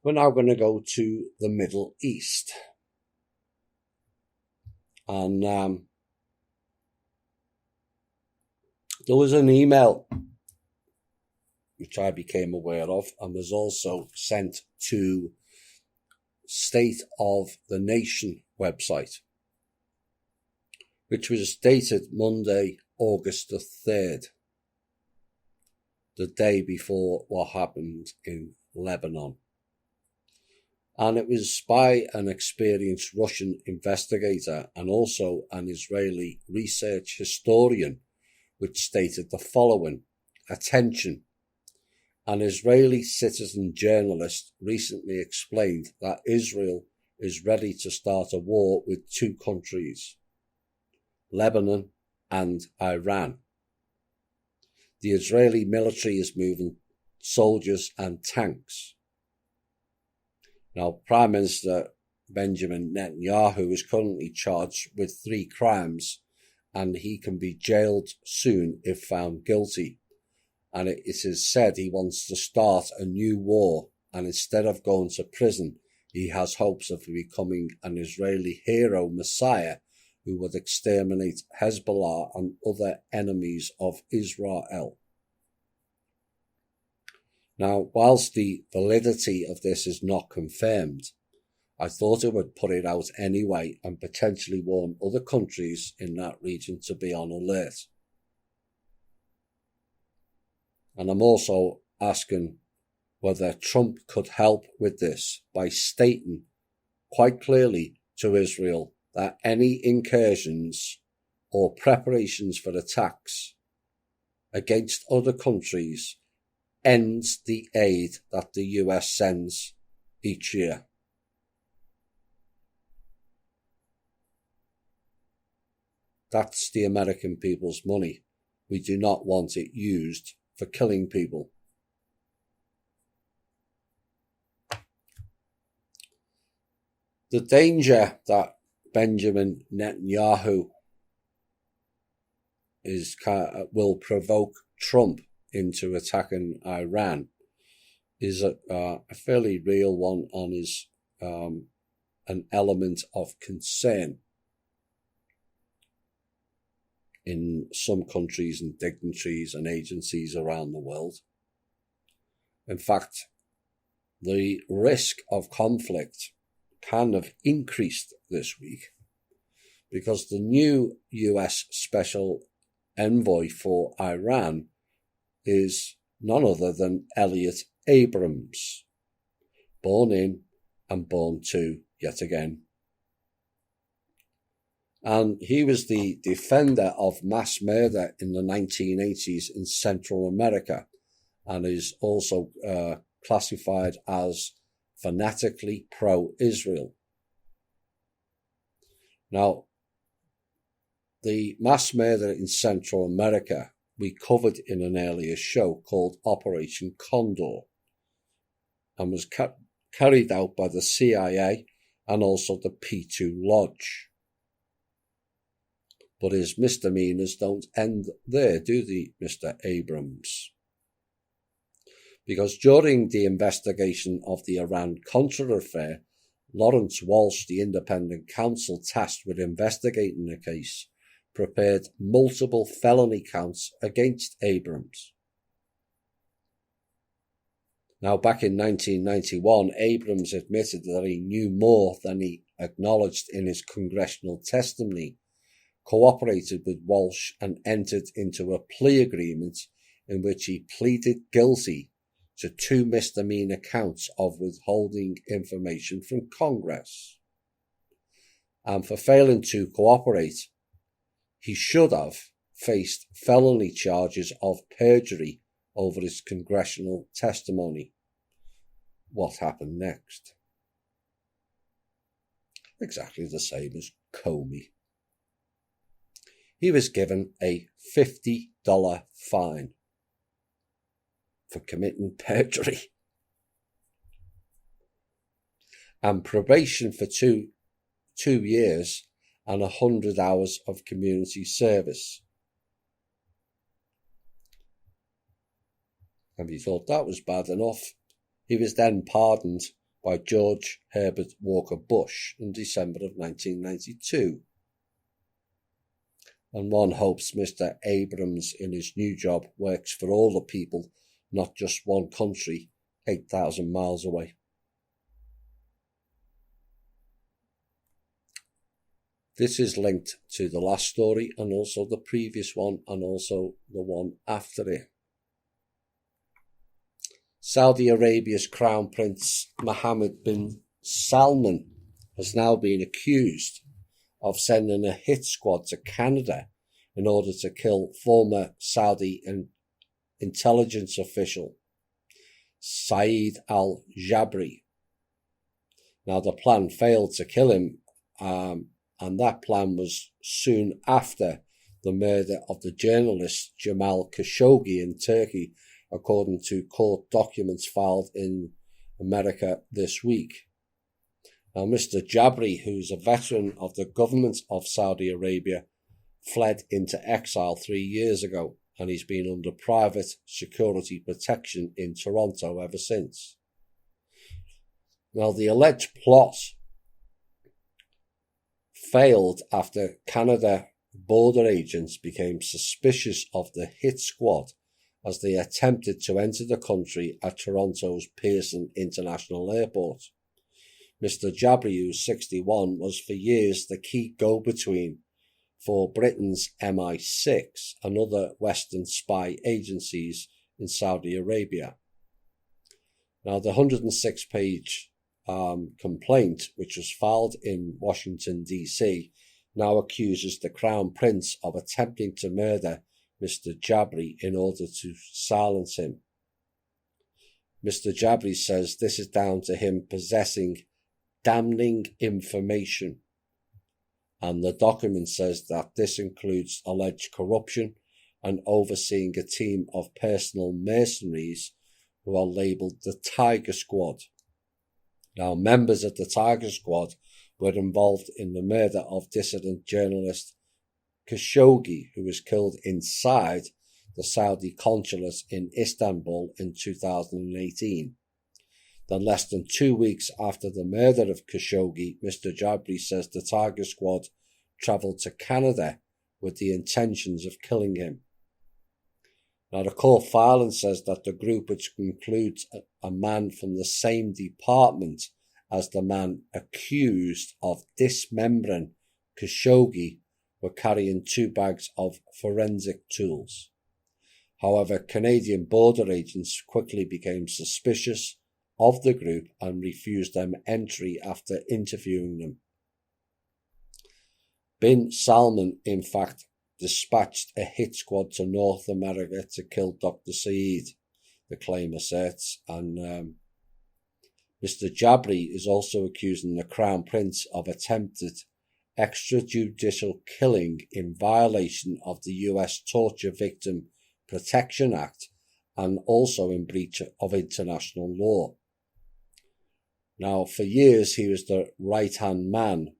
We're now going to go to the Middle East. And there was an email which I became aware of and was also sent to State of the Nation website, which was dated Monday, August the 3rd, the day before what happened in Lebanon. And it was by an experienced Russian investigator and also an Israeli research historian, which stated the following: attention. An Israeli citizen journalist recently explained that Israel is ready to start a war with two countries, Lebanon and Iran. The Israeli military is moving soldiers and tanks. Now, Prime Minister Benjamin Netanyahu is currently charged with 3 crimes, and he can be jailed soon if found guilty. And it is said he wants to start a new war, and instead of going to prison, he has hopes of becoming an Israeli hero messiah who would exterminate Hezbollah and other enemies of Israel. Now, whilst the validity of this is not confirmed, I thought it would put it out anyway and potentially warn other countries in that region to be on alert. And I'm also asking whether Trump could help with this by stating quite clearly to Israel that any incursions or preparations for attacks against other countries ends the aid that the US sends each year. That's the American people's money. We do not want it used for killing people. The danger that Benjamin Netanyahu will provoke Trump into attacking Iran is a fairly real one and is an element of concern in some countries and dignitaries and agencies around the world. In fact, the risk of conflict can have increased this week because the new US Special Envoy for Iran is none other than Elliot Abrams, born in and born to yet again. And he was the defender of mass murder in the 1980s in Central America and is also classified as fanatically pro-Israel. Now, the mass murder in Central America we covered in an earlier show called Operation Condor and was carried out by the CIA and also the P2 Lodge. But his misdemeanors don't end there, do they, Mr. Abrams? Because during the investigation of the Iran-Contra affair, Lawrence Walsh, the independent counsel tasked with investigating the case, prepared multiple felony counts against Abrams. Now, back in 1991, Abrams admitted that he knew more than he acknowledged in his congressional testimony, cooperated with Walsh and entered into a plea agreement in which he pleaded guilty to 2 misdemeanor counts of withholding information from Congress. And for failing to cooperate, he should have faced felony charges of perjury over his congressional testimony. What happened next? Exactly the same as Comey. He was given a $50 fine for committing perjury and probation for two years and 100 hours of community service. And he thought that was bad enough. He was then pardoned by George Herbert Walker Bush in December of 1992. And one hopes Mr. Abrams in his new job works for all the people, not just one country 8,000 miles away. This is linked to the last story and also the previous one and also the one after it. Saudi Arabia's Crown Prince Mohammed bin Salman has now been accused of sending a hit squad to Canada in order to kill former Saudi intelligence official Saeed al-Jabri. Now, the plan failed to kill him, and that plan was soon after the murder of the journalist Jamal Khashoggi in Turkey, according to court documents filed in America this week. Now, Mr. Jabri, who's a veteran of the government of Saudi Arabia, fled into exile 3 years ago, and he's been under private security protection in Toronto ever since. Now, the alleged plot failed after Canada border agents became suspicious of the hit squad as they attempted to enter the country at Toronto's Pearson International Airport. Mr. Jabri, who's 61, was for years the key go-between for Britain's MI6 and other Western spy agencies in Saudi Arabia. Now, the 106-page complaint, which was filed in Washington, D.C., now accuses the Crown Prince of attempting to murder Mr. Jabri in order to silence him. Mr. Jabri says this is down to him possessing damning information, and the document says that this includes alleged corruption and overseeing a team of personal mercenaries who are labelled the Tiger Squad. Now, members of the Tiger Squad were involved in the murder of dissident journalist Khashoggi, who was killed inside the Saudi consulate in Istanbul in 2018. Then, less than 2 weeks after the murder of Khashoggi, Mr. Jabri says the Tiger Squad travelled to Canada with the intentions of killing him. Now, the court filing says that the group, which includes a man from the same department as the man accused of dismembering Khashoggi, were carrying 2 bags of forensic tools. However, Canadian border agents quickly became suspicious of the group and refused them entry after interviewing them. Bin Salman, in fact, dispatched a hit squad to North America to kill Dr. Saeed, the claim asserts, and Mr. Jabri is also accusing the Crown Prince of attempted extrajudicial killing in violation of the US Torture Victim Protection Act and also in breach of international law. Now, for years he was the right-hand man,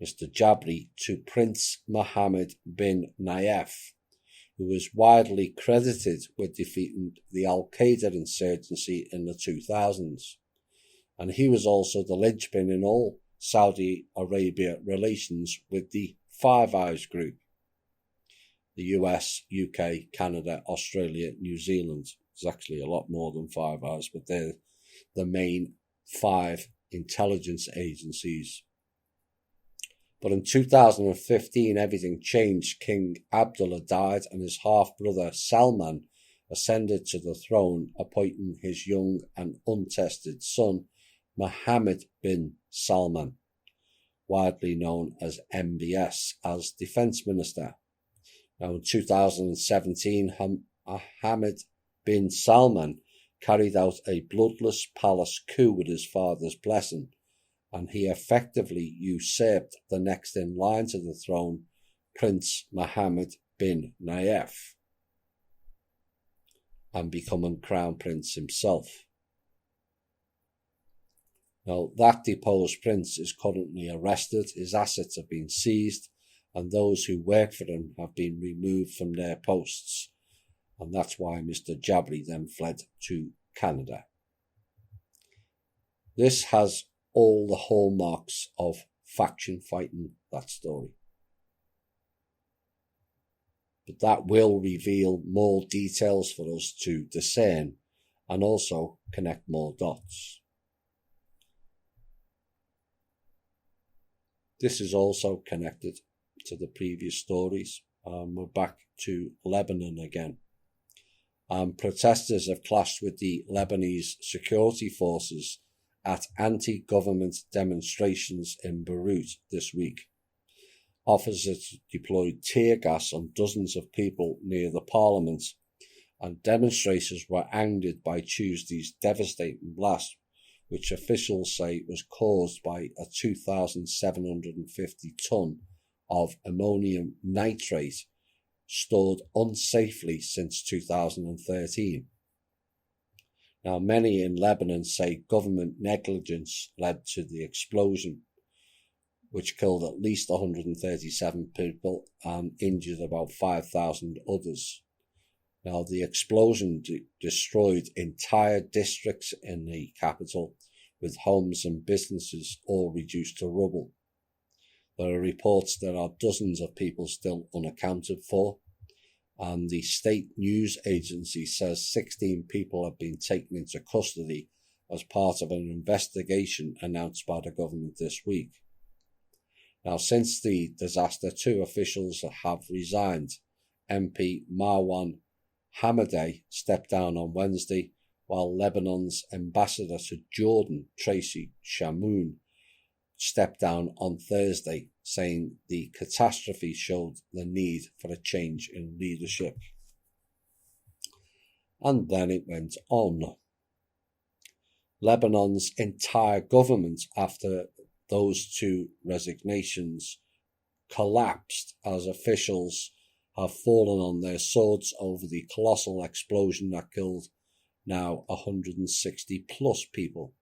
Mr. Jabri, to Prince Mohammed bin Nayef, who was widely credited with defeating the Al-Qaeda insurgency in the 2000s. And he was also the linchpin in all Saudi Arabia relations with the Five Eyes group: the US, UK, Canada, Australia, New Zealand. There's actually a lot more than Five Eyes, but they're the main 5 intelligence agencies. But in 2015, everything changed. King Abdullah died and his half-brother Salman ascended to the throne, appointing his young and untested son, Mohammed bin Salman, widely known as MBS, as Defence Minister. Now, in 2017, Mohammed bin Salman carried out a bloodless palace coup with his father's blessing, and he effectively usurped the next in line to the throne, Prince Mohammed bin Nayef, and becoming Crown Prince himself. Now, that deposed prince is currently arrested, his assets have been seized, and those who work for him have been removed from their posts. And that's why Mr. Jabri then fled to Canada. This has all the hallmarks of faction fighting, that story. But that will reveal more details for us to discern and also connect more dots. This is also connected to the previous stories. We're back to Lebanon again. Protesters have clashed with the Lebanese security forces at anti-government demonstrations in Beirut this week. Officers deployed tear gas on dozens of people near the parliament, and demonstrators were angered by Tuesday's devastating blast, which officials say was caused by a 2,750 tonne of ammonium nitrate stored unsafely since 2013. Now, many in Lebanon say government negligence led to the explosion, which killed at least 137 people and injured about 5,000 others. Now, the explosion destroyed entire districts in the capital, with homes and businesses all reduced to rubble. There are reports there are dozens of people still unaccounted for, and the state news agency says 16 people have been taken into custody as part of an investigation announced by the government this week. Now, since the disaster, 2 officials have resigned. MP Marwan Hamadeh stepped down on Wednesday, while Lebanon's ambassador to Jordan, Tracy Shamoun, stepped down on Thursday, saying the catastrophe showed the need for a change in leadership. And then it went on. Lebanon's entire government, after those 2 resignations, collapsed as officials have fallen on their swords over the colossal explosion that killed now 160 plus people.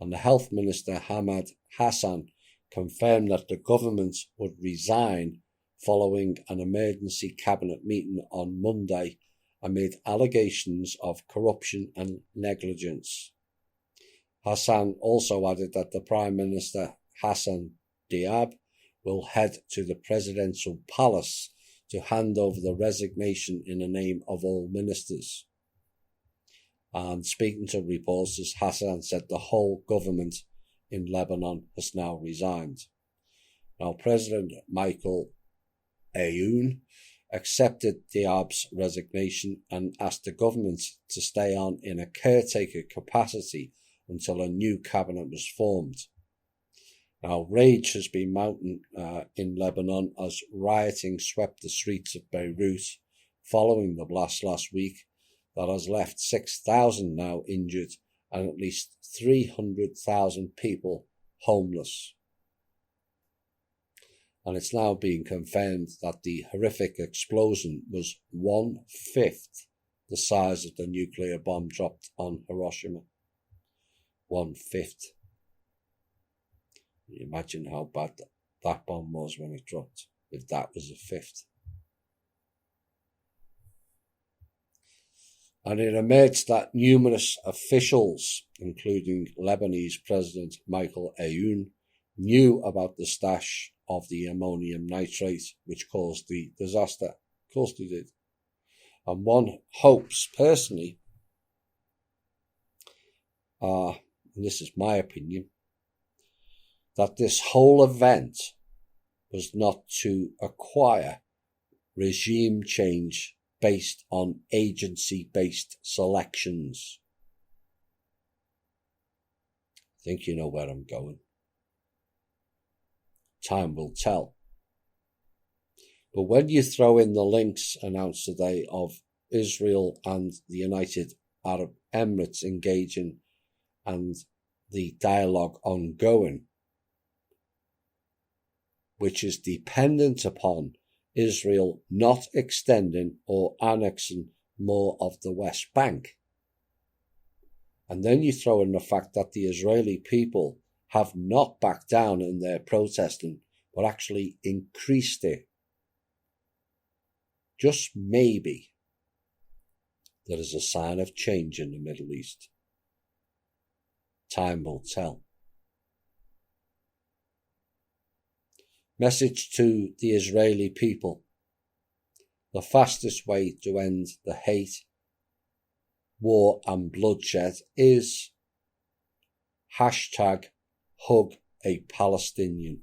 And the health minister Hamad Hassan confirmed that the government would resign following an emergency cabinet meeting on Monday amid allegations of corruption and negligence. Hassan also added that the Prime Minister Hassan Diab will head to the presidential palace to hand over the resignation in the name of all ministers. And speaking to reporters, Hassan said the whole government in Lebanon has now resigned. Now, President Michael Aoun accepted Diab's resignation and asked the government to stay on in a caretaker capacity until a new cabinet was formed. Now, rage has been mounting in Lebanon as rioting swept the streets of Beirut following the blast last week that has left 6,000 now injured and at least 300,000 people homeless. And it's now being confirmed that the horrific explosion was 1/5 the size of the nuclear bomb dropped on Hiroshima. 1/5. Can you imagine how bad that bomb was when it dropped, if that was 1/5? And it emerged that numerous officials, including Lebanese President Michael Aoun, knew about the stash of the ammonium nitrate which caused the disaster. Of course they did. And one hopes, personally, and this is my opinion, that this whole event was not to acquire regime change based on agency-based selections. I think you know where I'm going. Time will tell. But when you throw in the links announced today of Israel and the United Arab Emirates engaging and the dialogue ongoing, which is dependent upon Israel not extending or annexing more of the West Bank. And then you throw in the fact that the Israeli people have not backed down in their protesting, but actually increased it. Just maybe there is a sign of change in the Middle East. time will tell. Message to the Israeli people. The fastest way to end the hate, war and bloodshed is #HugAPalestinian.